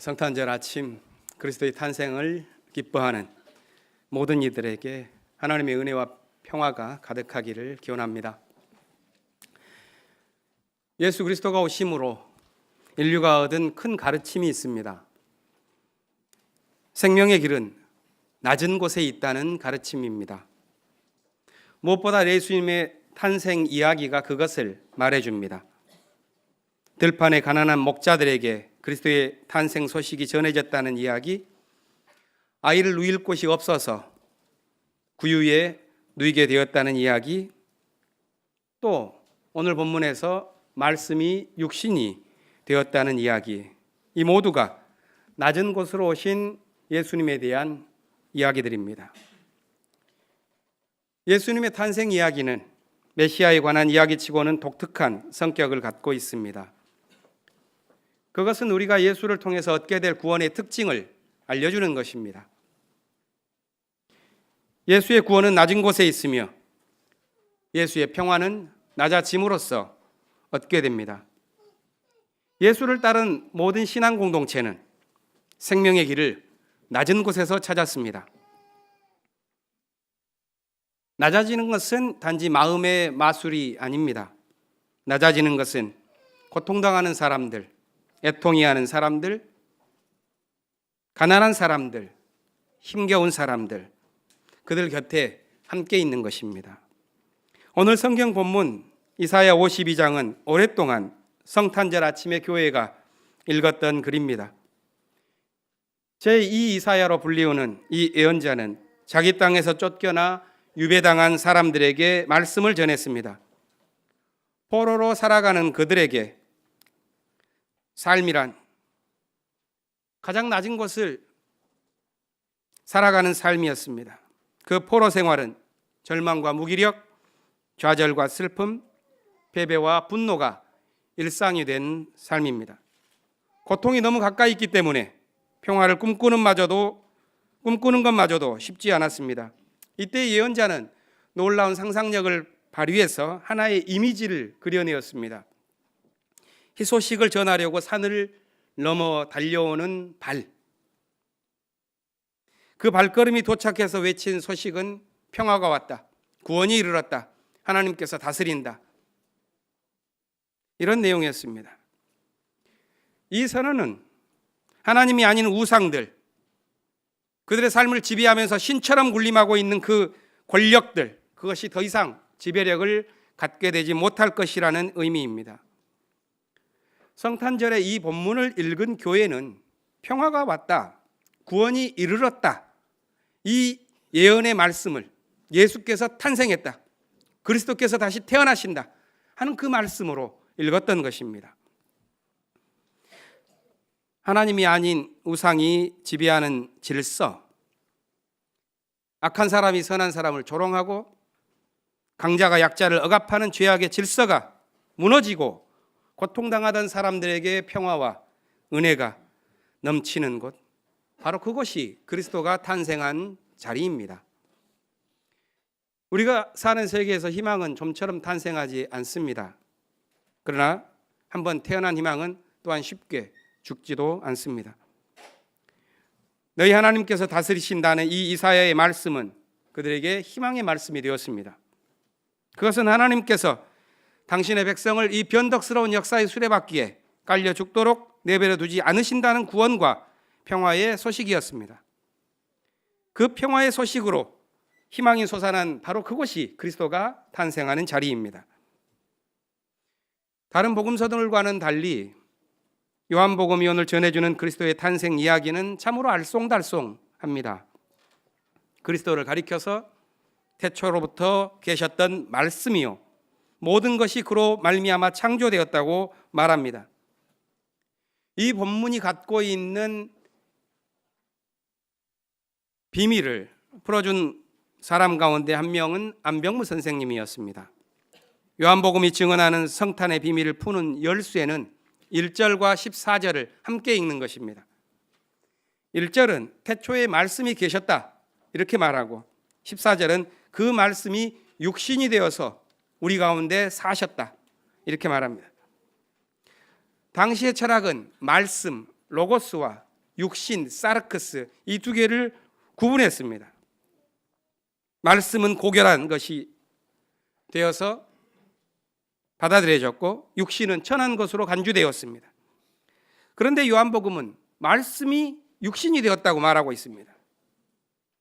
성탄절 아침 그리스도의 탄생을 기뻐하는 모든 이들에게 하나님의 은혜와 평화가 가득하기를 기원합니다. 예수 그리스도가 오심으로 인류가 얻은 큰 가르침이 있습니다. 생명의 길은 낮은 곳에 있다는 가르침입니다. 무엇보다 예수님의 탄생 이야기가 그것을 말해줍니다. 들판의 가난한 목자들에게 그리스도의 탄생 소식이 전해졌다는 이야기, 아이를 누일 곳이 없어서 구유에 누이게 되었다는 이야기, 또 오늘 본문에서 말씀이 육신이 되었다는 이야기, 이 모두가 낮은 곳으로 오신 예수님에 대한 이야기들입니다. 예수님의 탄생 이야기는 메시아에 관한 이야기치고는 독특한 성격을 갖고 있습니다. 그것은 우리가 예수를 통해서 얻게 될 구원의 특징을 알려주는 것입니다. 예수의 구원은 낮은 곳에 있으며 예수의 평화는 낮아짐으로써 얻게 됩니다. 예수를 따른 모든 신앙 공동체는 생명의 길을 낮은 곳에서 찾았습니다. 낮아지는 것은 단지 마음의 마술이 아닙니다. 낮아지는 것은 고통당하는 사람들, 애통해하는 사람들, 가난한 사람들, 힘겨운 사람들, 그들 곁에 함께 있는 것입니다. 오늘 성경 본문 이사야 52장은 오랫동안 성탄절 아침에 교회가 읽었던 글입니다. 제2 이사야로 불리우는 이 예언자는 자기 땅에서 쫓겨나 유배당한 사람들에게 말씀을 전했습니다. 포로로 살아가는 그들에게 삶이란 가장 낮은 곳을 살아가는 삶이었습니다. 그 포로 생활은 절망과 무기력, 좌절과 슬픔, 패배와 분노가 일상이 된 삶입니다. 고통이 너무 가까이 있기 때문에 평화를 꿈꾸는 것마저도 쉽지 않았습니다. 이때 예언자는 놀라운 상상력을 발휘해서 하나의 이미지를 그려내었습니다. 희소식을 전하려고 산을 넘어 달려오는 발. 그 발걸음이 도착해서 외친 소식은 평화가 왔다. 구원이 이르렀다. 하나님께서 다스린다. 이런 내용이었습니다. 이 선언은 하나님이 아닌 우상들, 그들의 삶을 지배하면서 신처럼 군림하고 있는 그 권력들, 그것이 더 이상 지배력을 갖게 되지 못할 것이라는 의미입니다. 성탄절에 이 본문을 읽은 교회는 평화가 왔다, 구원이 이르렀다, 이 예언의 말씀을 예수께서 탄생했다, 그리스도께서 다시 태어나신다 하는 그 말씀으로 읽었던 것입니다. 하나님이 아닌 우상이 지배하는 질서, 악한 사람이 선한 사람을 조롱하고 강자가 약자를 억압하는 죄악의 질서가 무너지고 고통당하던 사람들에게 평화와 은혜가 넘치는 곳, 바로 그것이 그리스도가 탄생한 자리입니다. 우리가 사는 세계에서 희망은 좀처럼 탄생하지 않습니다. 그러나 한번 태어난 희망은 또한 쉽게 죽지도 않습니다. 너희 하나님께서 다스리신다는 이 이사야의 말씀은 그들에게 희망의 말씀이 되었습니다. 그것은 하나님께서 당신의 백성을 이 변덕스러운 역사의 수레바퀴에 깔려 죽도록 내버려 두지 않으신다는 구원과 평화의 소식이었습니다. 그 평화의 소식으로 희망이 솟아난 바로 그곳이 그리스도가 탄생하는 자리입니다. 다른 복음서들과는 달리 요한복음이 오늘 전해주는 그리스도의 탄생 이야기는 참으로 알쏭달쏭합니다. 그리스도를 가리켜서 태초로부터 계셨던 말씀이요, 모든 것이 그로 말미암아 창조되었다고 말합니다. 이 본문이 갖고 있는 비밀을 풀어준 사람 가운데 한 명은 안병무 선생님이었습니다. 요한복음이 증언하는 성탄의 비밀을 푸는 열쇠는 1절과 14절을 함께 읽는 것입니다. 1절은 태초에 말씀이 계셨다 이렇게 말하고, 14절은 그 말씀이 육신이 되어서 우리 가운데 사셨다 이렇게 말합니다. 당시의 철학은 말씀, 로고스와 육신, 사르크스 이 두 개를 구분했습니다. 말씀은 고결한 것이 되어서 받아들여졌고 육신은 천한 것으로 간주되었습니다. 그런데 요한복음은 말씀이 육신이 되었다고 말하고 있습니다.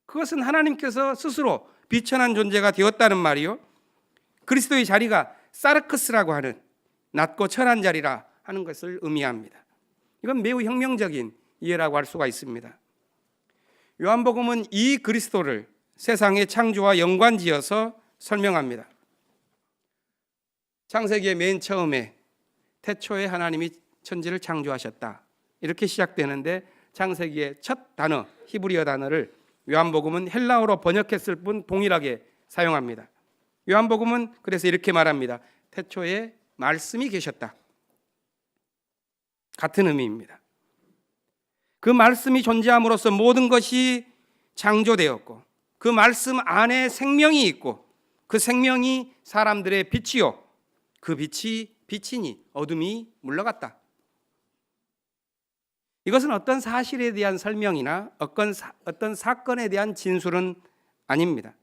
그것은 하나님께서 스스로 비천한 존재가 되었다는 말이요, 그리스도의 자리가 사르크스라고 하는 낮고 천한 자리라 하는 것을 의미합니다. 이건 매우 혁명적인 이해라고 할 수가 있습니다. 요한복음은 이 그리스도를 세상의 창조와 연관지어서 설명합니다. 창세기의 맨 처음에 태초에 하나님이 천지를 창조하셨다, 이렇게 시작되는데 창세기의 첫 단어 히브리어 단어를 요한복음은 헬라어로 번역했을 뿐 동일하게 사용합니다. 요한복음은 그래서 이렇게 말합니다. 태초에 말씀이 계셨다. 같은 의미입니다. 그 말씀이 존재함으로써 모든 것이 창조되었고 그 말씀 안에 생명이 있고 그 생명이 사람들의 빛이요 그 빛이 빛이니 어둠이 물러갔다. 이것은 어떤 사실에 대한 설명이나 어떤 사건에 대한 진술은 아닙니다.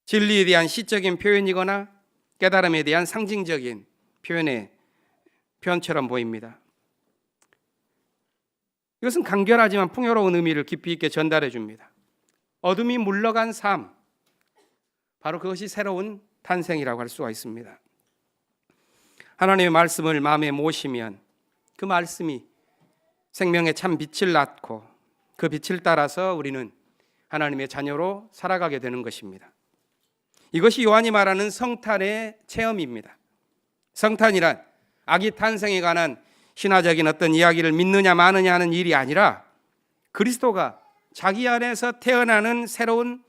진리에 대한 시적인 표현이거나 깨달음에 대한 상징적인 표현처럼 보입니다. 이것은 간결하지만 풍요로운 의미를 깊이 있게 전달해 줍니다. 어둠이 물러간 삶, 바로 그것이 새로운 탄생이라고 할 수가 있습니다. 하나님의 말씀을 마음에 모시면 그 말씀이 생명의 참 빛을 낳고 그 빛을 따라서 우리는 하나님의 자녀로 살아가게 되는 것입니다. 이것이 요한이 말하는 성탄의 체험입니다. 성탄이란 아기 탄생에 관한 신화적인 어떤 이야기를 믿느냐 마느냐 하는 일이 아니라 그리스도가 자기 안에서 태어나는 새로운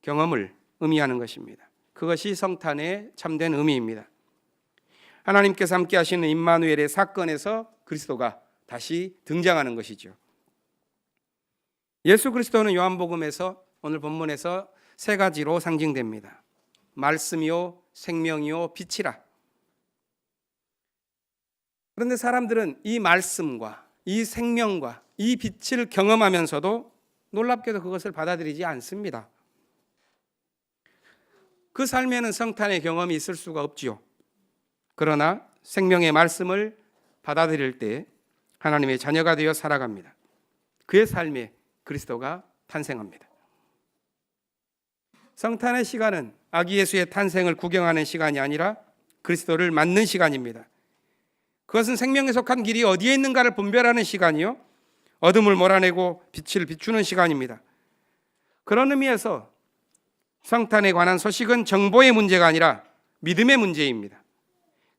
경험을 의미하는 것입니다. 그것이 성탄의 참된 의미입니다. 하나님께서 함께 하시는 임마누엘의 사건에서 그리스도가 다시 등장하는 것이죠. 예수 그리스도는 요한복음에서 오늘 본문에서 세 가지로 상징됩니다. 말씀이요, 생명이요, 빛이라. 그런데 사람들은 이 말씀과 이 생명과 이 빛을 경험하면서도 놀랍게도 그것을 받아들이지 않습니다. 그 삶에는 성탄의 경험이 있을 수가 없지요. 그러나 생명의 말씀을 받아들일 때 하나님의 자녀가 되어 살아갑니다. 그의 삶에 그리스도가 탄생합니다. 성탄의 시간은 아기 예수의 탄생을 구경하는 시간이 아니라 그리스도를 맞는 시간입니다. 그것은 생명에 속한 길이 어디에 있는가를 분별하는 시간이요, 어둠을 몰아내고 빛을 비추는 시간입니다. 그런 의미에서 성탄에 관한 소식은 정보의 문제가 아니라 믿음의 문제입니다.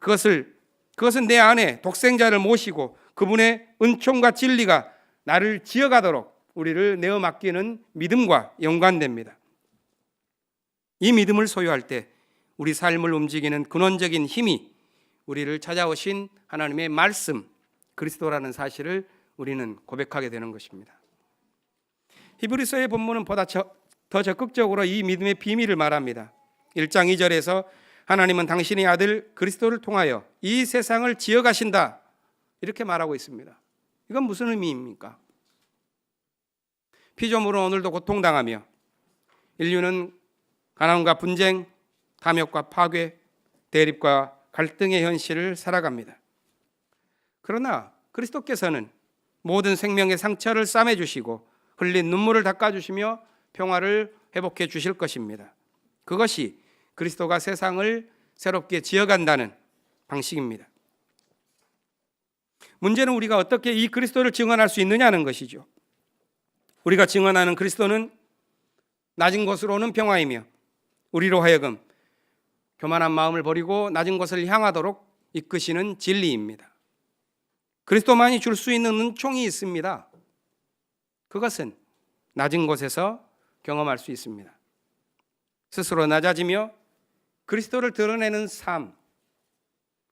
그것은 내 안에 독생자를 모시고 그분의 은총과 진리가 나를 지어가도록 우리를 내어 맡기는 믿음과 연관됩니다. 이 믿음을 소유할 때 우리 삶을 움직이는 근원적인 힘이 우리를 찾아오신 하나님의 말씀, 그리스도라는 사실을 우리는 고백하게 되는 것입니다. 히브리서의 본문은 보다 더 적극적으로 이 믿음의 비밀을 말합니다. 1장 2절에서 하나님은 당신의 아들 그리스도를 통하여 이 세상을 지어가신다, 이렇게 말하고 있습니다. 이건 무슨 의미입니까? 피조물은 오늘도 고통당하며 인류는 가난과 분쟁, 탐욕과 파괴, 대립과 갈등의 현실을 살아갑니다. 그러나 그리스도께서는 모든 생명의 상처를 싸매주시고 흘린 눈물을 닦아주시며 평화를 회복해 주실 것입니다. 그것이 그리스도가 세상을 새롭게 지어간다는 방식입니다. 문제는 우리가 어떻게 이 그리스도를 증언할 수 있느냐는 것이죠. 우리가 증언하는 그리스도는 낮은 곳으로는 평화이며 우리로 하여금 교만한 마음을 버리고 낮은 곳을 향하도록 이끄시는 진리입니다. 그리스도만이 줄 수 있는 은총이 있습니다. 그것은 낮은 곳에서 경험할 수 있습니다. 스스로 낮아지며 그리스도를 드러내는 삶,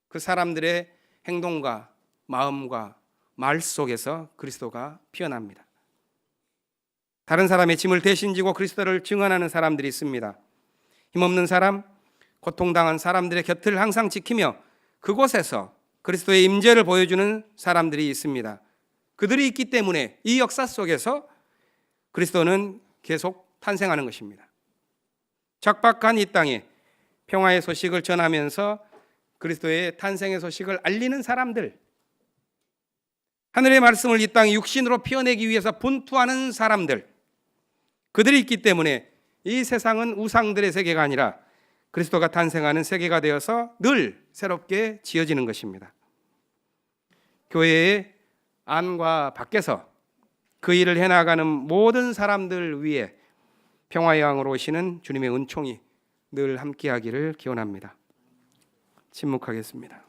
그 사람들의 행동과 마음과 말 속에서 그리스도가 피어납니다. 다른 사람의 짐을 대신 지고 그리스도를 증언하는 사람들이 있습니다. 힘없는 사람, 고통당한 사람들의 곁을 항상 지키며 그곳에서 그리스도의 임재를 보여주는 사람들이 있습니다. 그들이 있기 때문에 이 역사 속에서 그리스도는 계속 탄생하는 것입니다. 척박한 이 땅에 평화의 소식을 전하면서 그리스도의 탄생의 소식을 알리는 사람들, 하늘의 말씀을 이 땅에 육신으로 피워내기 위해서 분투하는 사람들, 그들이 있기 때문에 이 세상은 우상들의 세계가 아니라 그리스도가 탄생하는 세계가 되어서 늘 새롭게 지어지는 것입니다. 교회의 안과 밖에서 그 일을 해나가는 모든 사람들 위에 평화의 왕으로 오시는 주님의 은총이 늘 함께하기를 기원합니다. 침묵하겠습니다.